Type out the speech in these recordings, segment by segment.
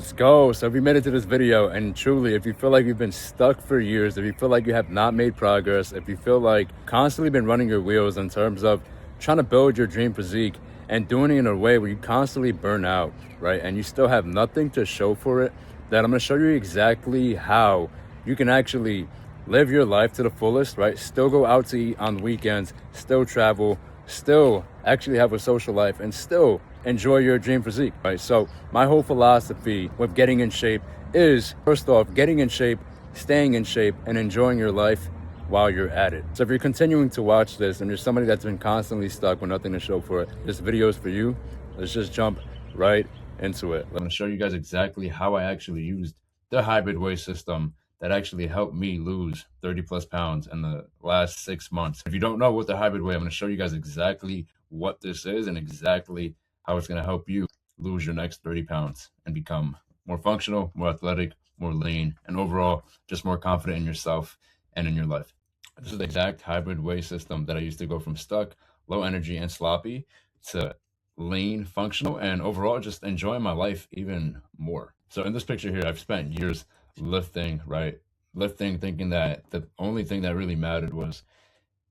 Let's go. So if you made it to this video, and truly, if you feel like you've been stuck for years, if you feel like you have not made progress, if you feel like constantly been running your wheels in terms of trying to build your dream physique and doing it in a way where you constantly burn out, right? And you still have nothing to show for it, then I'm going to show you exactly how you can actually live your life to the fullest, right? Still go out to eat on weekends, still travel, still actually have a social life, and still enjoy your dream physique, right? So my whole philosophy with getting in shape is, first off, getting in shape, staying in shape, and enjoying your life while you're at it. So if you're continuing to watch this and you're somebody that's been constantly stuck with nothing to show for it, this video is for you. Let's just jump right into it. I'm going to show you guys exactly how I actually used the hybrid weight system that actually helped me lose 30 plus pounds in the last 6 months. If you don't know what the hybrid weight, I'm going to show you guys exactly what this is and exactly how it's going to help you lose your next 30 pounds and become more functional, more athletic, more lean, and overall just more confident in yourself and in your life. This is the exact hybrid weight system that I used to go from stuck, low energy, and sloppy to lean, functional, and overall just enjoying my life even more. So in this picture here, I've spent years lifting, right? Lifting, thinking that the only thing that really mattered was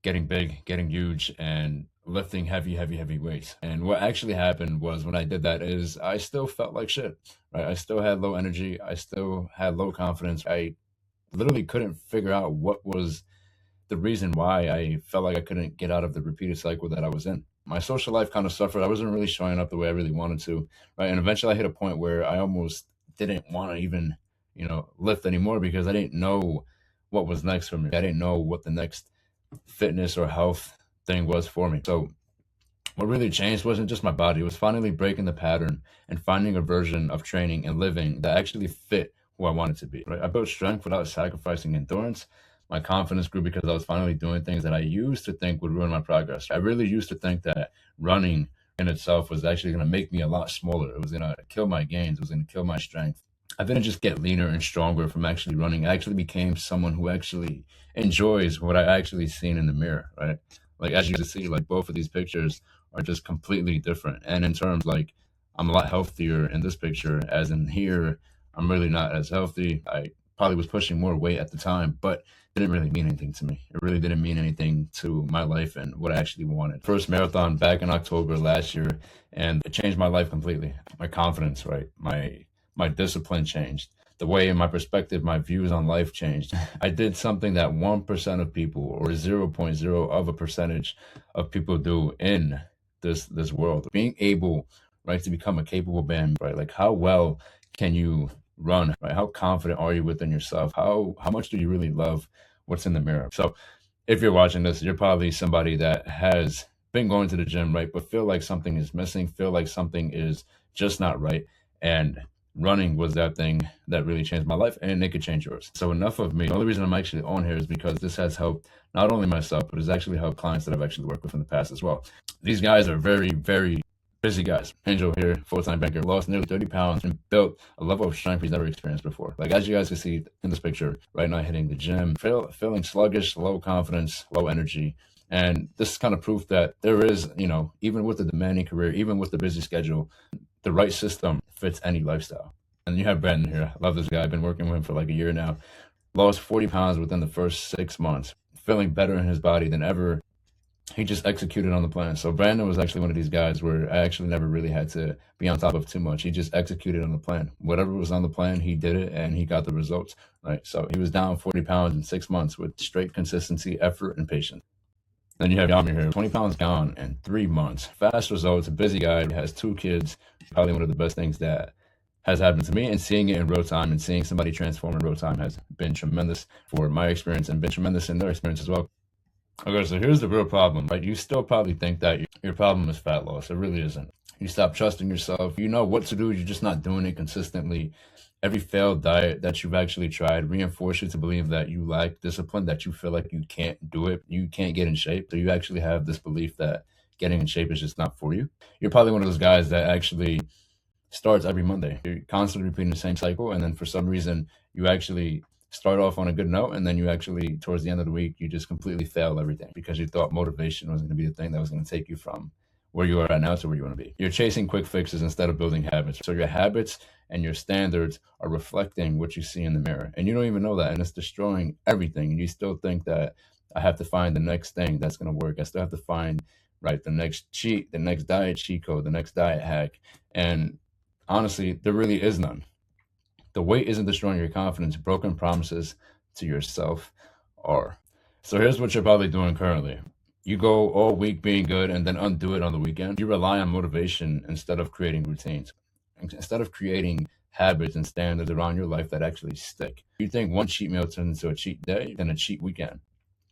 getting big, getting huge, and lifting heavy weights. And what actually happened was when I did that is I still felt like shit, right? I still had low energy. I still had low confidence. I literally couldn't figure out what was the reason why I felt like I couldn't get out of the repeated cycle that I was in. My social life kind of suffered. I wasn't really showing up the way I really wanted to, right? And eventually I hit a point where I almost didn't want to even, lift anymore because I didn't know what was next for me. I didn't know what the next fitness or health thing was for me. So what really changed wasn't just my body. It was finally breaking the pattern and finding a version of training and living that actually fit who I wanted to be, right? I built strength without sacrificing endurance. My confidence grew because I was finally doing things that I used to think would ruin my progress. I really used to think that running in itself was actually going to make me a lot smaller. It was going to kill my gains. It was going to kill my strength. I didn't just get leaner and stronger from actually running. I actually became someone who actually enjoys what I actually seen in the mirror, right? Like, as you can see, like, both of these pictures are just completely different. And in terms, like, I'm a lot healthier in this picture, as in here, I'm really not as healthy. I probably was pushing more weight at the time, but it didn't really mean anything to me. It really didn't mean anything to my life and what I actually wanted. First marathon back in October last year, and it changed my life completely. My confidence, right? My discipline changed. The way my perspective, my views on life changed. I did something that 1% of people, or 0.0 of a percentage of people do in this world. Being able, right, to become a capable man, right? Like, how well can you run, right? How confident are you within yourself? How much do you really love what's in the mirror? So if you're watching this, you're probably somebody that has been going to the gym, right, but feel like something is missing, feel like something is just not right. And running was that thing that really changed my life, and it could change yours. So enough of me. The only reason I'm actually on here is because this has helped not only myself, but it's actually helped clients that I've actually worked with in the past as well. These guys are very, very busy guys. Angel here, full-time banker, lost nearly 30 pounds and built a level of strength he's never experienced before. Like, as you guys can see in this picture, right now hitting the gym, feeling sluggish, low confidence, low energy. And this is kind of proof that there is, even with the demanding career, even with the busy schedule, the right system fits any lifestyle. And you have Brandon here. I love this guy. I've been working with him for like a year now. Lost 40 pounds within the first 6 months, feeling better in his body than ever. He just executed on the plan. So Brandon was actually one of these guys where I actually never really had to be on top of too much. He just executed on the plan. Whatever was on the plan, he did it, and he got the results, right? So he was down 40 pounds in 6 months with straight consistency, effort, and patience. Then you have Yamir here, 20 pounds gone in 3 months. Fast results, a busy guy, has 2 kids. Probably one of the best things that has happened to me, and seeing it in real time and seeing somebody transform in real time has been tremendous for my experience and been tremendous in their experience as well. Okay, so here's the real problem, right? You still probably think that your problem is fat loss. It really isn't. You stop trusting yourself. You know what to do. You're just not doing it consistently. Every failed diet that you've actually tried reinforces you to believe that you lack discipline, that you feel like you can't do it. You can't get in shape. So you actually have this belief that getting in shape is just not for you. You're probably one of those guys that actually starts every Monday. You're constantly repeating the same cycle. And then for some reason, you actually start off on a good note, and then you actually, towards the end of the week, you just completely fail everything because you thought motivation was going to be the thing that was going to take you from where you are at now to where you want to be. You're chasing quick fixes instead of building habits. So your habits and your standards are reflecting what you see in the mirror. And you don't even know that. And it's destroying everything. And you still think that I have to find the next thing that's going to work. I still have to find, right, the next cheat, the next diet cheat code, the next diet hack. And honestly, there really is none. The weight isn't destroying your confidence. Broken promises to yourself are. So here's what you're probably doing currently. You go all week being good and then undo it on the weekend. You rely on motivation instead of creating routines, instead of creating habits and standards around your life that actually stick. You think one cheat meal turns into a cheat day, then a cheat weekend.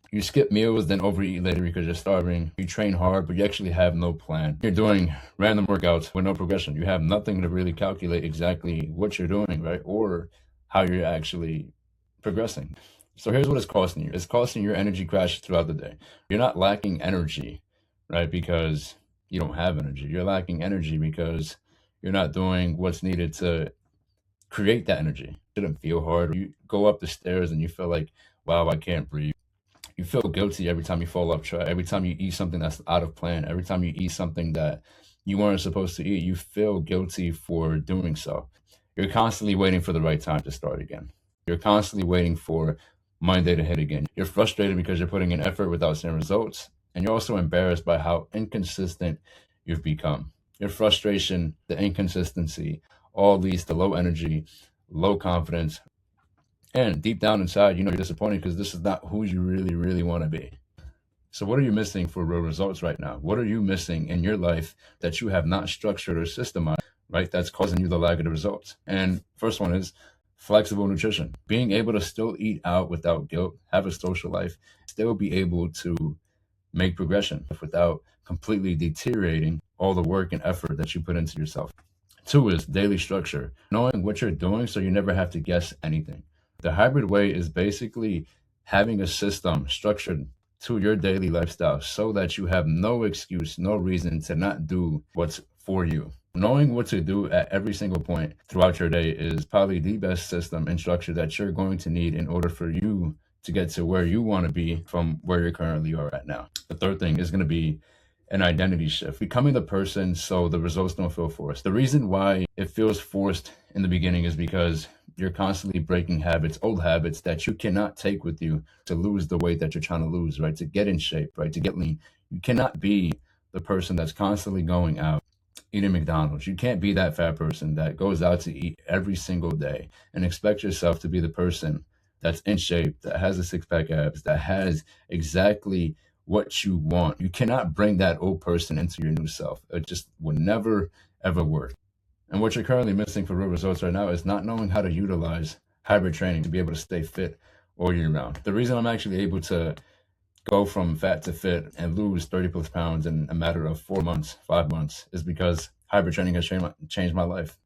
You skip meals, then overeat later because you're starving. You train hard, but you actually have no plan. You're doing random workouts with no progression. You have nothing to really calculate exactly what you're doing, right? Or how you're actually progressing. So here's what it's costing you. It's costing your energy crash throughout the day. You're not lacking energy, right? Because you don't have energy. You're lacking energy because you're not doing what's needed to create that energy. It shouldn't feel hard. You go up the stairs and you feel like, wow, I can't breathe. You feel guilty every time you fall off track, every time you eat something that's out of plan, every time you eat something that you weren't supposed to eat, you feel guilty for doing so. You're constantly waiting for the right time to start again. You're constantly waiting for Monday to hit again. You're frustrated because you're putting in effort without seeing results. And you're also embarrassed by how inconsistent you've become. Your frustration, the inconsistency, all leads to low energy, low confidence, and deep down inside, you know you're disappointed because this is not who you really, really want to be. So what are you missing for real results right now? What are you missing in your life that you have not structured or systemized, right? That's causing you the lack of the results. And first one is flexible nutrition. Being able to still eat out without guilt, have a social life, still be able to make progression without completely deteriorating all the work and effort that you put into yourself. Two is daily structure, knowing what you're doing so you never have to guess anything. The hybrid way is basically having a system structured to your daily lifestyle so that you have no excuse, no reason to not do what's for you. Knowing what to do at every single point throughout your day is probably the best system and structure that you're going to need in order for you to get to where you want to be from where you currently are at now. The third thing is going to be an identity shift, becoming the person so the results don't feel forced. The reason why it feels forced in the beginning is because you're constantly breaking habits, old habits that you cannot take with you to lose the weight that you're trying to lose, right? To get in shape, right? To get lean. You cannot be the person that's constantly going out eating McDonald's. You can't be that fat person that goes out to eat every single day and expect yourself to be the person that's in shape, that has the six-pack abs, that has exactly what you want. You cannot bring that old person into your new self. It just would never, ever work. And what you're currently missing for real results right now is not knowing how to utilize hybrid training to be able to stay fit all year round. The reason I'm actually able to go from fat to fit and lose 30 plus pounds in a matter of 4 months, 5 months, is because hybrid training has changed my life.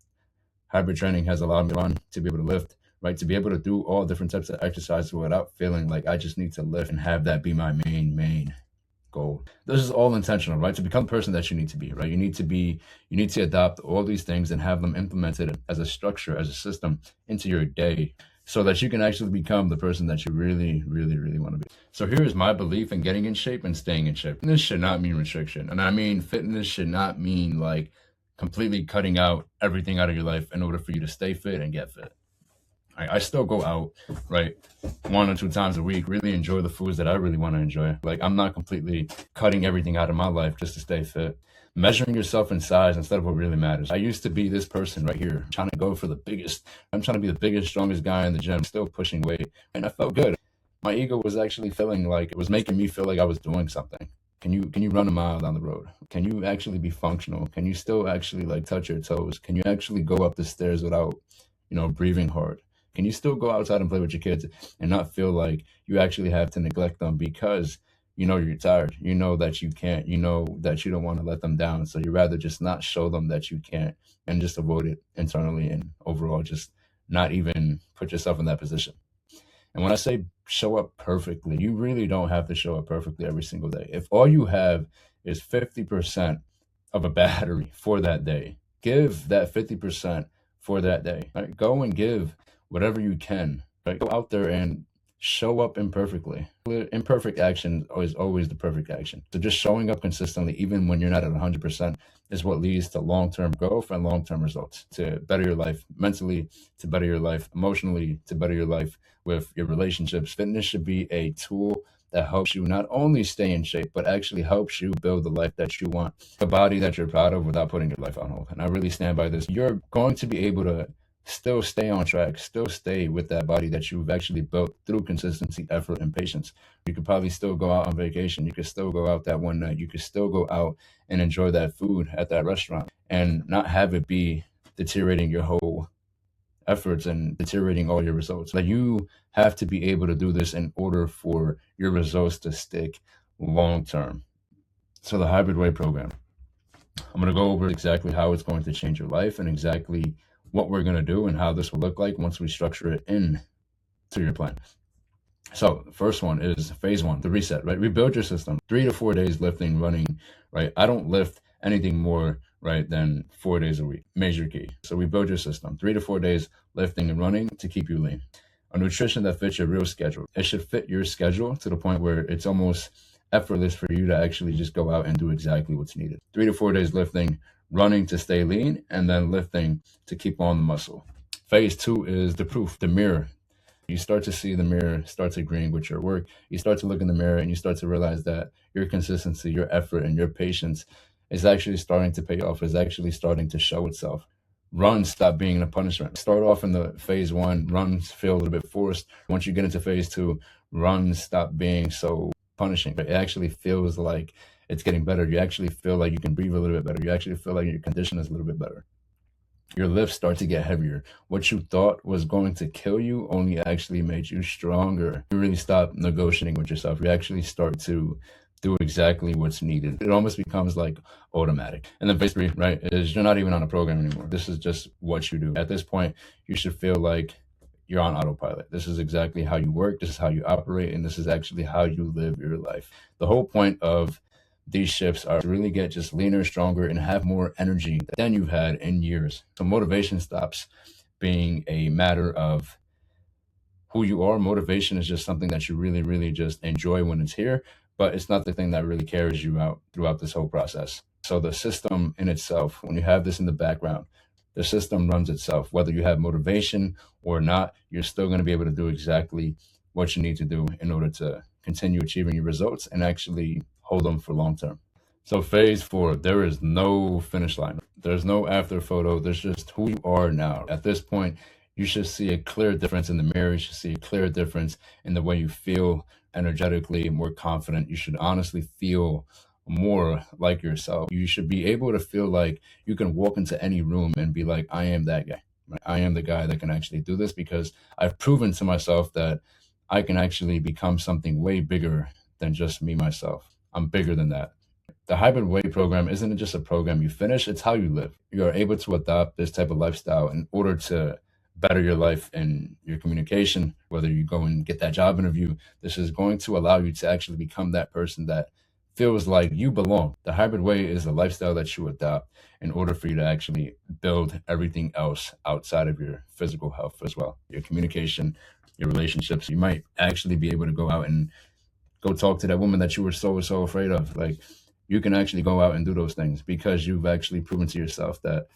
Hybrid training has allowed me to run, to be able to lift, right? To be able to do all different types of exercises without feeling like I just need to lift and have that be my main goal. This is all intentional, right? To become the person that you need to be, right? You need to adopt all these things and have them implemented as a structure, as a system into your day so that you can actually become the person that you really, really, really want to be. So here is my belief in getting in shape and staying in shape. Fitness should not mean restriction. And I mean, fitness should not mean like completely cutting out everything out of your life in order for you to stay fit and get fit. I still go out, right, 1 or 2 times a week, really enjoy the foods that I really want to enjoy. Like, I'm not completely cutting everything out of my life just to stay fit. Measuring yourself in size instead of what really matters. I used to be this person right here, trying to go for the biggest. I'm trying to be the biggest, strongest guy in the gym, still pushing weight. And I felt good. My ego was actually feeling like it was making me feel like I was doing something. Can you run a mile down the road? Can you actually be functional? Can you still actually like touch your toes? Can you actually go up the stairs without, breathing hard? Can you still go outside and play with your kids and not feel like you actually have to neglect them because you're tired, that you can't, that you don't want to let them down. So you rather just not show them that you can't and just avoid it internally and overall just not even put yourself in that position. And when I say show up perfectly, you really don't have to show up perfectly every single day. If all you have is 50% of a battery for that day, give that 50% for that day. Right? Go and give whatever you can. Right? Go out there and show up imperfectly. Imperfect action is always the perfect action. So just showing up consistently, even when you're not at 100%, is what leads to long-term growth and long-term results, to better your life mentally, to better your life emotionally, to better your life with your relationships. Fitness should be a tool that helps you not only stay in shape, but actually helps you build the life that you want, a body that you're proud of without putting your life on hold. And I really stand by this. You're going to be able to still stay on track, still stay with that body that you've actually built through consistency, effort, and patience. You could probably still go out on vacation. You could still go out that one night. You could still go out and enjoy that food at that restaurant and not have it be deteriorating your whole efforts and deteriorating all your results. Like, you have to be able to do this in order for your results to stick long term. So the hybrid way program, I'm going to go over exactly how it's going to change your life and exactly what we're going to do and how this will look like once we structure it in to your plan. So the first one is phase one, the reset, right? Rebuild your system. 3 to 4 days lifting, running, right? I don't lift anything more, right, than 4 days a week. Major key. So rebuild your system. 3 to 4 days lifting and running to keep you lean. A nutrition that fits your real schedule. It should fit your schedule to the point where it's almost effortless for you to actually just go out and do exactly what's needed. 3 to 4 days lifting, running to stay lean, and then lifting to keep on the muscle. Phase two is the proof, the mirror. You start to see the mirror starts agreeing with your work. You start to look in the mirror and you start to realize that your consistency, your effort, and your patience is actually starting to pay off, is actually starting to show itself. Runs stop being a punishment. Start off in the phase one, runs feel a little bit forced. Once you get into phase two, runs stop being so punishing. But it actually feels like it's getting better. You actually feel like you can breathe a little bit better. You actually feel like your condition is a little bit better. Your lifts start to get heavier. What you thought was going to kill you only actually made you stronger. You really stop negotiating with yourself. You actually start to do exactly what's needed. It almost becomes like automatic. And then phase three, right, is you're not even on a program anymore. This is just what you do. At this point, you should feel like you're on autopilot. This is exactly how you work. This is how you operate. And this is actually how you live your life. The whole point of these shifts are to really get just leaner, stronger, and have more energy than you've had in years. So motivation stops being a matter of who you are. Motivation is just something that you really, really just enjoy when it's here, but it's not the thing that really carries you out throughout this whole process. So the system in itself, when you have this in the background, the system runs itself. Whether you have motivation or not, you're still going to be able to do exactly what you need to do in order to continue achieving your results and actually hold them for long term. So phase four, there is no finish line. There's no after photo. There's just who you are now. At this point, you should see a clear difference in the mirror. You should see a clear difference in the way you feel energetically, more confident. You should honestly feel more like yourself. You should be able to feel like you can walk into any room and be like, I am that guy. Right? I am the guy that can actually do this because I've proven to myself that I can actually become something way bigger than just me, myself. I'm bigger than that. The hybrid way program isn't just a program you finish, it's how you live. You are able to adopt this type of lifestyle in order to better your life and your communication, whether you go and get that job interview. This is going to allow you to actually become that person that feels like you belong. The hybrid way is a lifestyle that you adopt in order for you to actually build everything else outside of your physical health as well. Your communication, your relationships. You might actually be able to go out and go talk to that woman that you were so afraid of. Like, you can actually go out and do those things because you've actually proven to yourself that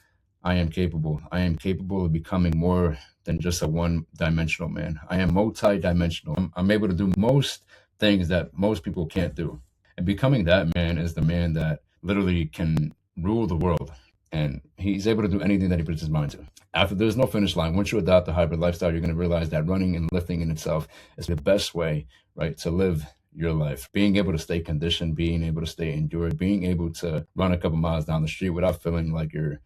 I am capable. I am capable of becoming more than just a one-dimensional man. I am multi-dimensional. I'm able to do most things that most people can't do. And becoming that man is the man that literally can rule the world. And he's able to do anything that he puts his mind to. After there's no finish line, once you adopt the hybrid lifestyle, you're going to realize that running and lifting in itself is the best way, right, to live your life. Being able to stay conditioned, being able to stay endured, being able to run a couple miles down the street without feeling like you're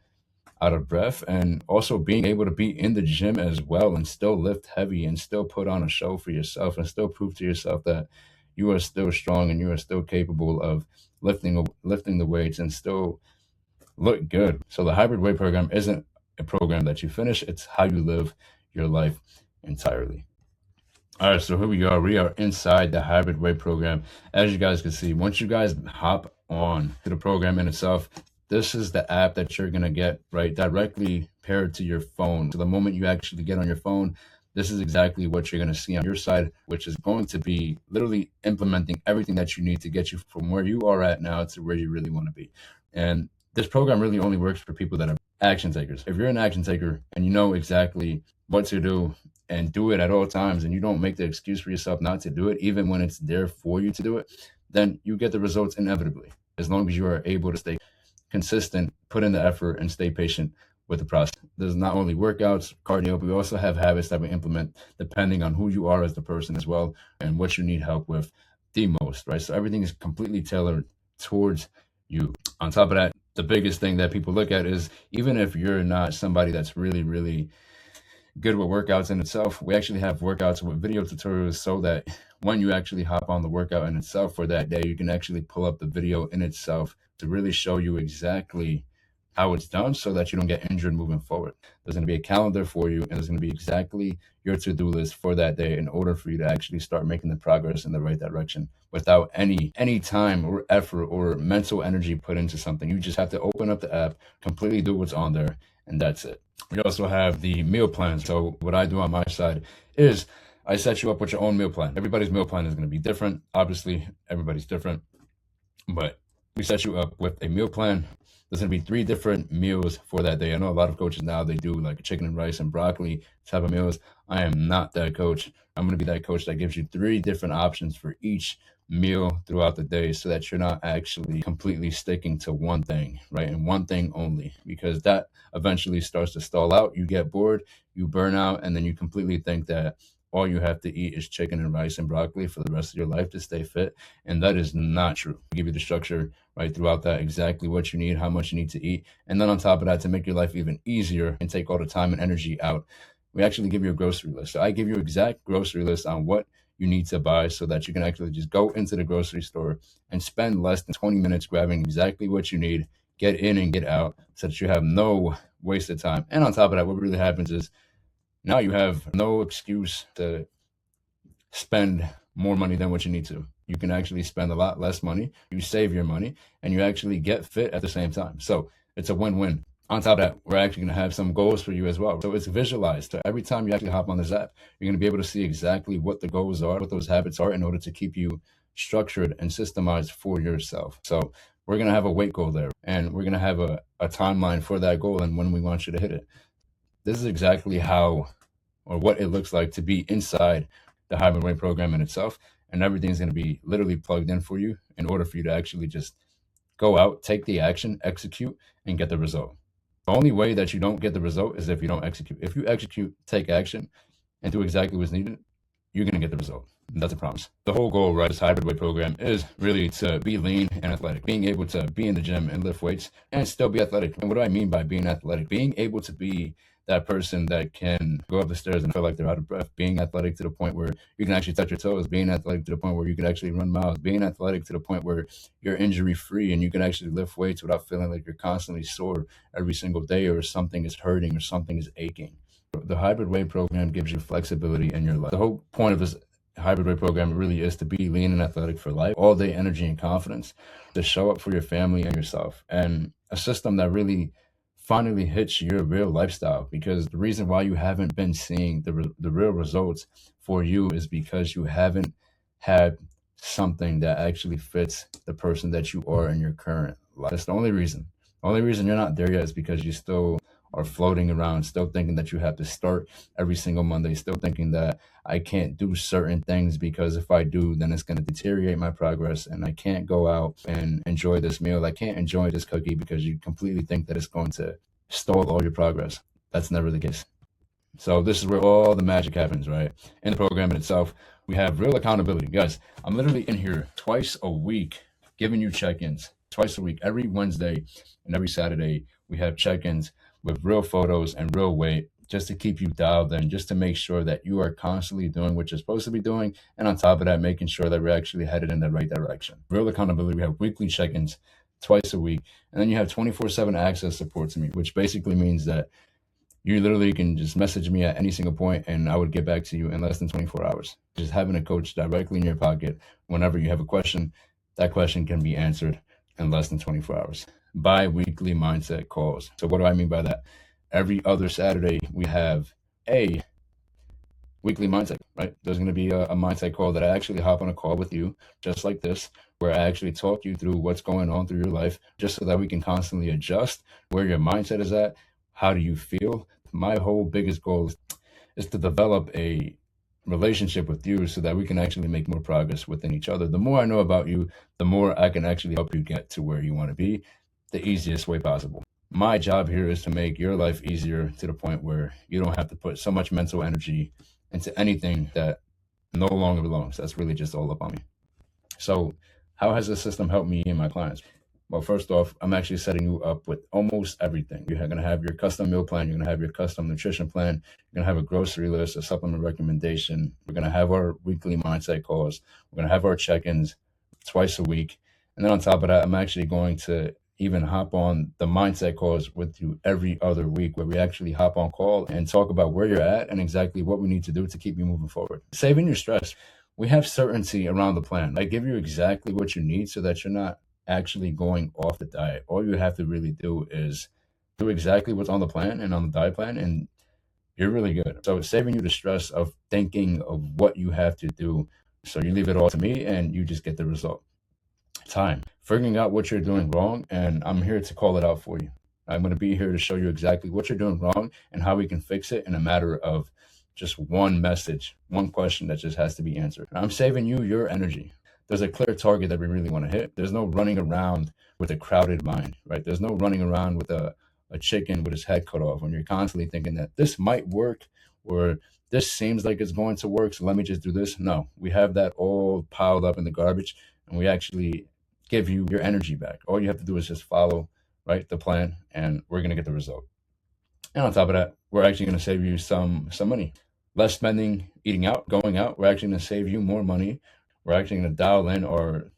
out of breath, and also being able to be in the gym as well and still lift heavy and still put on a show for yourself and still prove to yourself that you are still strong and you are still capable of lifting the weights and still look good. So the hybrid weight program isn't a program that you finish, it's how you live your life entirely. All right, so here we are. We are inside the hybrid weight program. As you guys can see, once you guys hop on to the program in itself, this is the app that you're going to get right directly paired to your phone. So the moment you actually get on your phone, this is exactly what you're going to see on your side, which is going to be literally implementing everything that you need to get you from where you are at now to where you really want to be. And this program really only works for people that are action takers. If you're an action taker and you know exactly what to do and do it at all times, and you don't make the excuse for yourself not to do it, even when it's there for you to do it, then you get the results inevitably, as long as you are able to stay consistent, put in the effort, and stay patient with the process. There's not only workouts, cardio, but we also have habits that we implement depending on who you are as the person as well and what you need help with the most, right? So everything is completely tailored towards you. On top of that, the biggest thing that people look at is, even if you're not somebody that's really, really good with workouts in itself, we actually have workouts with video tutorials so that when you actually hop on the workout in itself for that day, you can actually pull up the video in itself to really show you exactly how it's done so that you don't get injured moving forward. There's going to be a calendar for you, and there's going to be exactly your to-do list for that day in order for you to actually start making the progress in the right direction without any time or effort or mental energy put into something. You just have to open up the app, completely do what's on there, and that's it. We also have the meal plans. So what I do on my side is I set you up with your own meal plan. Everybody's meal plan is going to be different. Obviously, everybody's different, but we set you up with a meal plan. There's going to be 3 different meals for that day. I know a lot of coaches now, they do like chicken and rice and broccoli type of meals. I am not that coach. I'm going to be that coach that gives you 3 different options for each meal throughout the day so that you're not actually completely sticking to one thing, right? And one thing only, because that eventually starts to stall out. You get bored, you burn out, and then you completely think that all you have to eat is chicken and rice and broccoli for the rest of your life to stay fit. And that is not true. We give you the structure right throughout that, exactly what you need, how much you need to eat. And then on top of that, to make your life even easier and take all the time and energy out, we actually give you a grocery list. So I give you an exact grocery list on what you need to buy so that you can actually just go into the grocery store and spend less than 20 minutes grabbing exactly what you need, get in and get out, so that you have no wasted time. And on top of that, what really happens is now you have no excuse to spend more money than what you need to. You can actually spend a lot less money, you save your money, and you actually get fit at the same time. So it's a win-win. On top of that, we're actually going to have some goals for you as well. So it's visualized. So every time you actually hop on this app, you're going to be able to see exactly what the goals are, what those habits are, in order to keep you structured and systemized for yourself. So we're going to have a weight goal there, and we're going to have a timeline for that goal and when we want you to hit it. This is exactly how or what it looks like to be inside the hybrid weight program in itself. And everything's going to be literally plugged in for you in order for you to actually just go out, take the action, execute, and get the result. The only way that you don't get the result is if you don't execute. If you execute, take action, and do exactly what's needed, you're going to get the result. And that's a promise. The whole goal, right, this hybrid weight program is really to be lean and athletic, being able to be in the gym and lift weights and still be athletic. And what do I mean by being athletic? Being able to be that person that can go up the stairs and feel like they're out of breath, being athletic to the point where you can actually touch your toes, being athletic to the point where you can actually run miles, being athletic to the point where you're injury free and you can actually lift weights without feeling like you're constantly sore every single day or something is hurting or something is aching. The hybrid weight program gives you flexibility in your life. The whole point of this hybrid weight program really is to be lean and athletic for life, all day energy and confidence, to show up for your family and yourself, and a system that really finally hits your real lifestyle. Because the reason why you haven't been seeing the real results for you is because you haven't had something that actually fits the person that you are in your current life. That's the only reason. The only reason you're not there yet is because you still are floating around, still thinking that you have to start every single Monday, still thinking that I can't do certain things because if I do, then it's going to deteriorate my progress and I can't go out and enjoy this meal. I can't enjoy this cookie because you completely think that it's going to stall all your progress. That's never the case. So this is where all the magic happens, right? In the program in itself, we have real accountability. Guys, I'm literally in here twice a week giving you check-ins. Twice a week, every Wednesday and every Saturday, we have check-ins with real photos and real weight, just to keep you dialed in, just to make sure that you are constantly doing what you're supposed to be doing. And on top of that, making sure that we're actually headed in the right direction. Real accountability. We have weekly check-ins twice a week. And then you have 24/7 access support to me, which basically means that you literally can just message me at any single point and I would get back to you in less than 24 hours. Just having a coach directly in your pocket, whenever you have a question, that question can be answered in less than 24 hours. Bi-weekly mindset calls. So what do I mean by that? Every other Saturday, we have a weekly mindset, right? There's going to be a mindset call that I actually hop on a call with you, just like this, where I actually talk you through what's going on through your life, just so that we can constantly adjust where your mindset is at. How do you feel? My whole biggest goal is to develop a relationship with you so that we can actually make more progress within each other. The more I know about you, the more I can actually help you get to where you want to be the easiest way possible. My job here is to make your life easier to the point where you don't have to put so much mental energy into anything that no longer belongs. That's really just all up on me. So how has this system helped me and my clients? Well, first off, I'm actually setting you up with almost everything. You're going to have your custom meal plan. You're going to have your custom nutrition plan. You're going to have a grocery list, a supplement recommendation. We're going to have our weekly mindset calls. We're going to have our check-ins twice a week. And then on top of that, I'm actually going to even hop on the mindset calls with you every other week, where we actually hop on call and talk about where you're at and exactly what we need to do to keep you moving forward. Saving your stress. We have certainty around the plan. I give you exactly what you need so that you're not actually going off the diet. All you have to really do is do exactly what's on the plan and on the diet plan, and you're really good. So it's saving you the stress of thinking of what you have to do. So you leave it all to me and you just get the result. Time. Figuring out what you're doing wrong, and I'm here to call it out for you. I'm going to be here to show you exactly what you're doing wrong and how we can fix it in a matter of just one message, one question that just has to be answered. I'm saving you your energy. There's a clear target that we really want to hit. There's no running around with a crowded mind, right? There's no running around with a chicken with his head cut off when you're constantly thinking that this might work or this seems like it's going to work, so let me just do this. No, we have that all piled up in the garbage, and we actually give you your energy back. All you have to do is just follow, right, the plan, and we're going to get the result. And on top of that, we're actually going to save you some money. Less spending, eating out, going out. We're actually going to save you more money. We're actually going to dial in our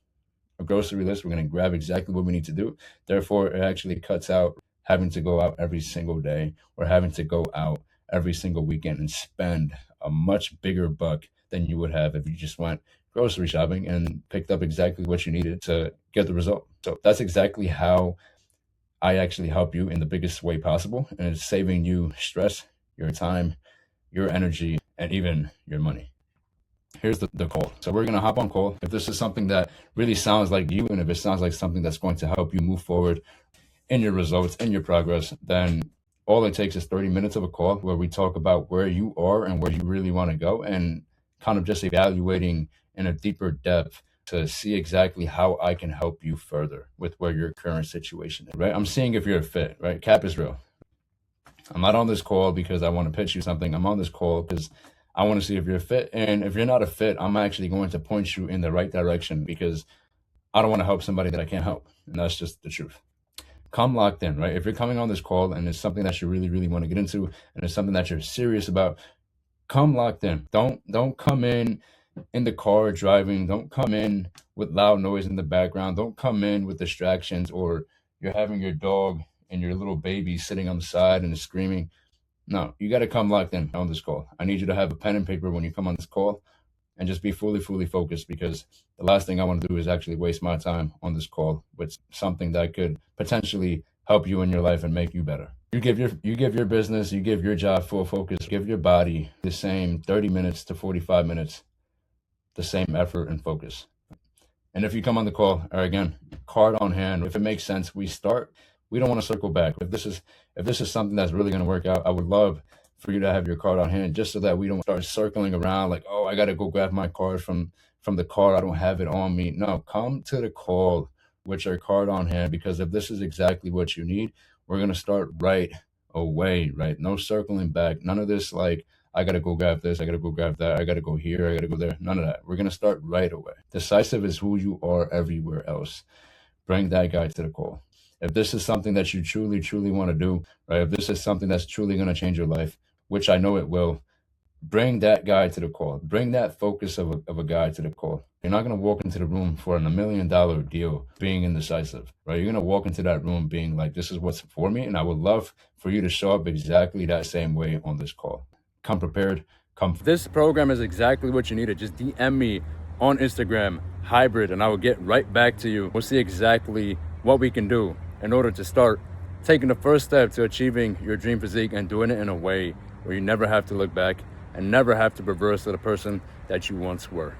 grocery list. We're going to grab exactly what we need to do. Therefore, it actually cuts out having to go out every single day or having to go out every single weekend and spend a much bigger buck than you would have if you just went grocery shopping and picked up exactly what you needed to get the result. So that's exactly how I actually help you in the biggest way possible, and it's saving you stress, your time, your energy, and even your money. Here's the call. So we're going to hop on call. If this is something that really sounds like you, and if it sounds like something that's going to help you move forward in your results, in your progress, then all it takes is 30 minutes of a call where we talk about where you are and where you really want to go, and kind of just evaluating in a deeper depth to see exactly how I can help you further with where your current situation is, right? I'm seeing if you're a fit, right? Cap is real. I'm not on this call because I want to pitch you something. I'm on this call because I want to see if you're a fit. And if you're not a fit, I'm actually going to point you in the right direction because I don't want to help somebody that I can't help. And that's just the truth. Come locked in, right? If you're coming on this call and it's something that you really, really want to get into and it's something that you're serious about, come locked in. Don't come in the car driving. Don't come in with loud noise in the background. Don't come in with distractions, or you're having your dog and your little baby sitting on the side and is screaming. No, you got to come locked in on this call. I need you to have a pen and paper when you come on this call and just be fully focused, because the last thing I want to do is actually waste my time on this call with something that could potentially help you in your life and make you better. You give your business, you give your job full focus, give your body the same 30 minutes to 45 minutes, the same effort and focus. And if you come on the call, or again, card on hand, if it makes sense, we start. We don't want to circle back. If this is something that's really going to work out, I would love for you to have your card on hand, just so that we don't start circling around like, oh, I got to go grab my card from the car. I don't have it on me. No, come to the call with your card on hand, because if this is exactly what you need, we're going to start right away, right? No circling back. None of this like, I got to go grab this, I got to go grab that, I got to go here, I got to go there. None of that. We're going to start right away. Decisive is who you are everywhere else. Bring that guy to the call. If this is something that you truly want to do, right? If this is something that's truly going to change your life, which I know it will, bring that guy to the call. Bring that focus of a guy to the call. You're not going to walk into the room for $1 million deal being indecisive, right? You're going to walk into that room being like, this is what's for me. And I would love for you to show up exactly that same way on this call. Come prepared. This program is exactly what you needed. Just DM me on Instagram, hybrid, and I will get right back to you. We'll see exactly what we can do in order to start taking the first step to achieving your dream physique and doing it in a way where you never have to look back and never have to reverse to the person that you once were.